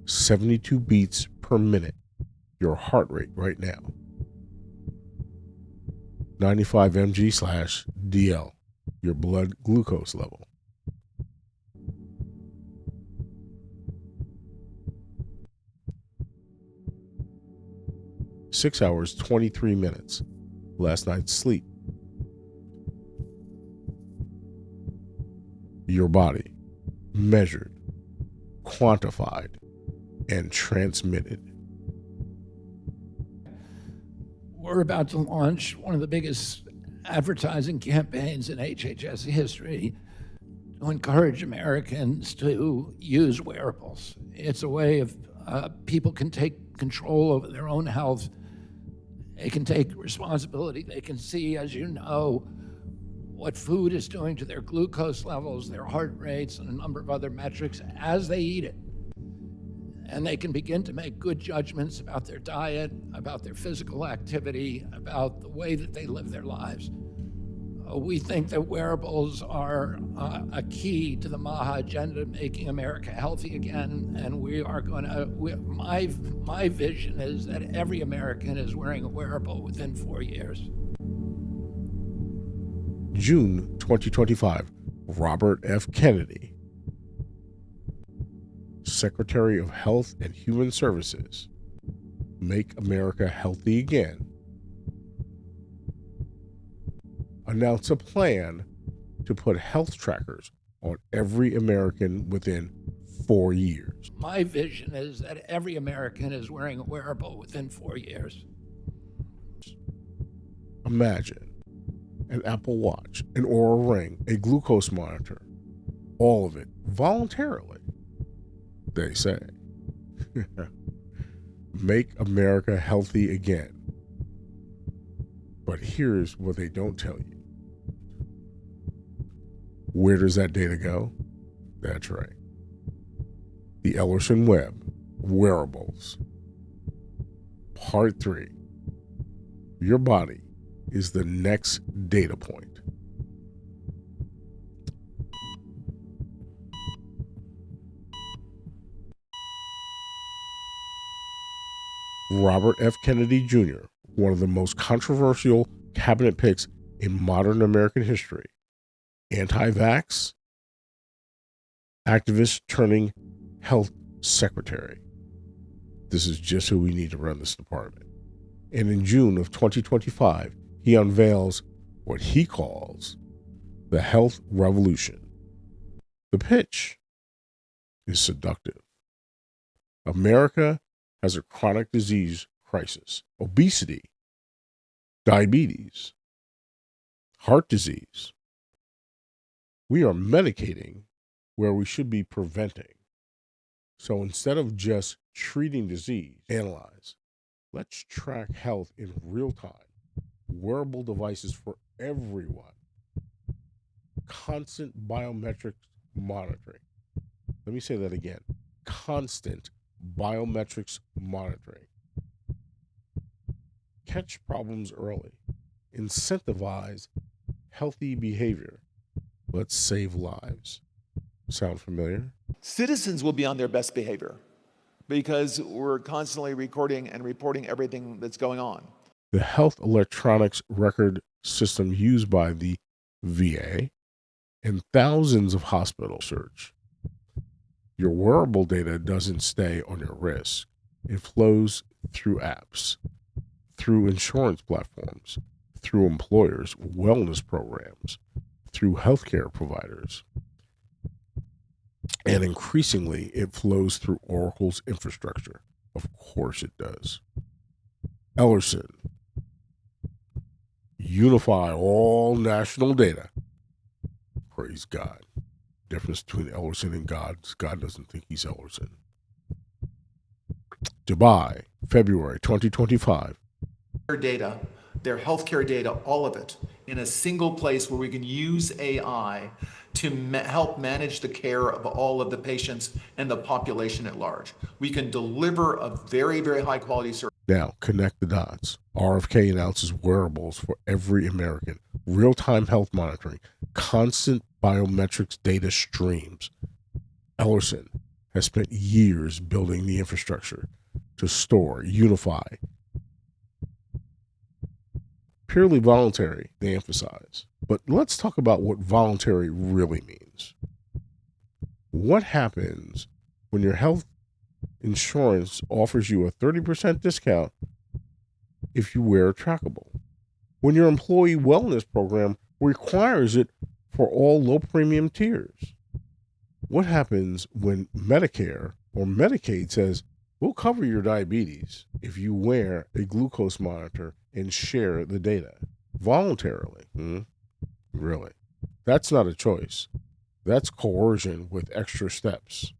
"72 beats per minute, your heart rate right now. 95 mg/dl, your blood glucose level. "6 hours, 23 minutes, last night's sleep. Your body, measured, quantified, and transmitted." We're about to launch one of the biggest advertising campaigns in HHS history to encourage Americans to use wearables. It's a way of people can take control over their own health. They can take responsibility. They can see, as you know, what food is doing to their glucose levels, their heart rates, and a number of other metrics as they eat it. And they can begin to make good judgments about their diet, about their physical activity, about the way that they live their lives. We think that wearables are a key to the MAHA agenda, making America healthy again. And we are going to, my vision is that every American is wearing a wearable within 4 years. June 2025, Robert F. Kennedy, Secretary of Health and Human Services, Make America Healthy Again, announced a plan to put health trackers on every American within 4 years. My vision is that every American is wearing a wearable within 4 years. Imagine an Apple Watch, an Oura Ring, a glucose monitor, all of it voluntarily, they say. Make America healthy again. But here's what they don't tell you. Where does that data go? That's right. The Ellison Web, Wearables. Part 3. Your body is the next data point. Robert F. Kennedy Jr., one of the most controversial cabinet picks in modern American history. Anti-vax, activist turning health secretary. This is just who we need to run this department. And in June of 2025, he unveils what he calls the health revolution. The pitch is seductive. America has a chronic disease crisis: obesity, diabetes, heart disease. We are medicating where we should be preventing. So instead of just treating disease, analyze. Let's track health in real time. Wearable devices for everyone. Constant biometric monitoring. Let me say that again. Constant biometrics monitoring. Catch problems early. Incentivize healthy behavior. Let's save lives. Sound familiar? Citizens will be on their best behavior because we're constantly recording and reporting everything that's going on. The health electronics record system used by the VA and thousands of hospitals search. Your wearable data doesn't stay on your wrist. It flows through apps, through insurance platforms, through employers' wellness programs, through healthcare providers. And increasingly, it flows through Oracle's infrastructure. Of course it does. Ellison. Unify all national data. Praise God. Difference between Ellison and God is God doesn't think he's Ellison. Dubai, February 2025. Their data, their healthcare data, all of it, in a single place where we can use AI to help manage the care of all of the patients and the population at large. We can deliver a very, very high quality service. Now, connect the dots. RFK announces wearables for every American, real-time health monitoring, constant biometrics data streams. Ellison has spent years building the infrastructure to store, unify. Purely voluntary, they emphasize. But let's talk about what voluntary really means. What happens when your health insurance offers you a 30% discount if you wear a trackable? When your employee wellness program requires it for all low premium tiers? What happens when Medicare or Medicaid says, we'll cover your diabetes if you wear a glucose monitor and share the data voluntarily? Really? That's not a choice. That's coercion with extra steps.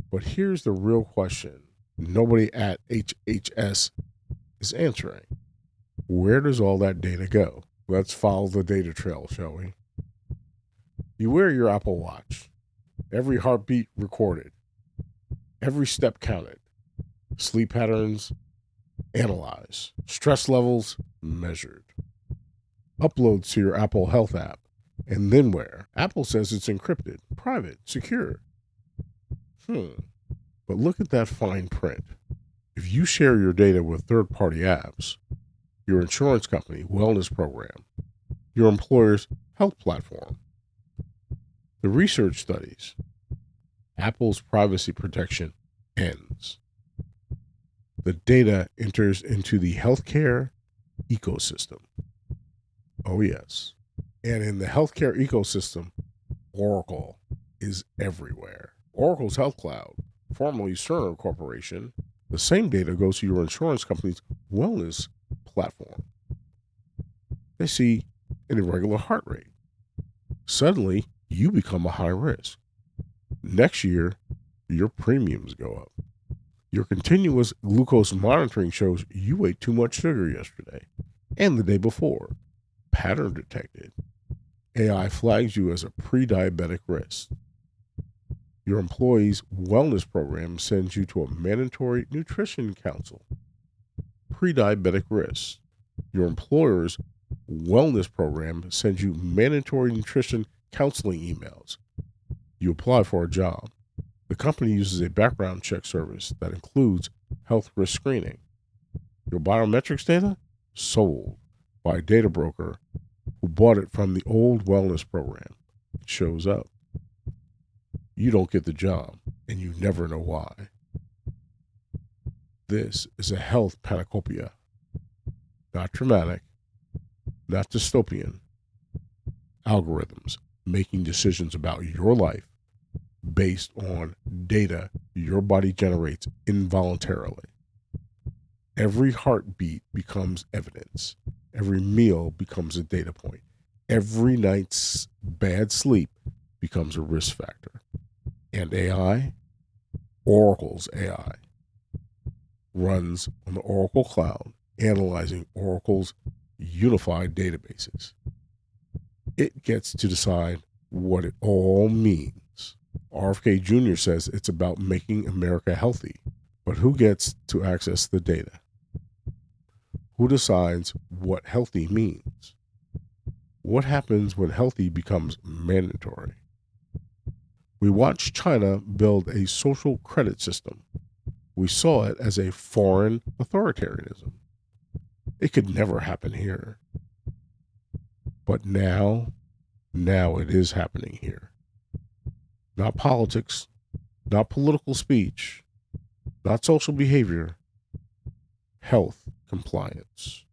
But here's the real question nobody at HHS is answering. Where does all that data go? Let's follow the data trail, shall we? You wear your Apple Watch. Every heartbeat recorded. Every step counted. Sleep patterns analyzed. Stress levels measured. Uploads to your Apple Health app. And then where? Apple says it's encrypted, private, secure. But look at that fine print. If you share your data with third-party apps, your insurance company, wellness program, your employer's health platform, the research studies, Apple's privacy protection ends. The data enters into the healthcare ecosystem. Oh, yes. And in the healthcare ecosystem, Oracle is everywhere. Oracle's Health Cloud, formerly Cerner Corporation, the same data goes to your insurance company's wellness platform. They see an irregular heart rate. Suddenly, you become a high risk. Next year, your premiums go up. Your continuous glucose monitoring shows you ate too much sugar yesterday and the day before. Pattern detected. AI flags you as a pre-diabetic risk. Your employee's wellness program sends you to a mandatory nutrition council. Pre-diabetic risk. Your employer's wellness program sends you mandatory nutrition counseling emails. You apply for a job. The company uses a background check service that includes health risk screening. Your biometrics data? Sold by a data broker who bought it from the old wellness program. It shows up. You don't get the job, and you never know why. This is a health panacopia. Not dramatic, not dystopian. Algorithms making decisions about your life based on data your body generates involuntarily. Every heartbeat becomes evidence. Every meal becomes a data point. Every night's bad sleep becomes a risk factor. And AI, Oracle's AI, runs on the Oracle Cloud, analyzing Oracle's unified databases. It gets to decide what it all means. RFK Jr. says it's about making America healthy, but who gets to access the data? Who decides what healthy means? What happens when healthy becomes mandatory? We watched China build a social credit system. We saw it as a foreign authoritarianism. It could never happen here. But now it is happening here. Not politics, not political speech, not social behavior, health compliance.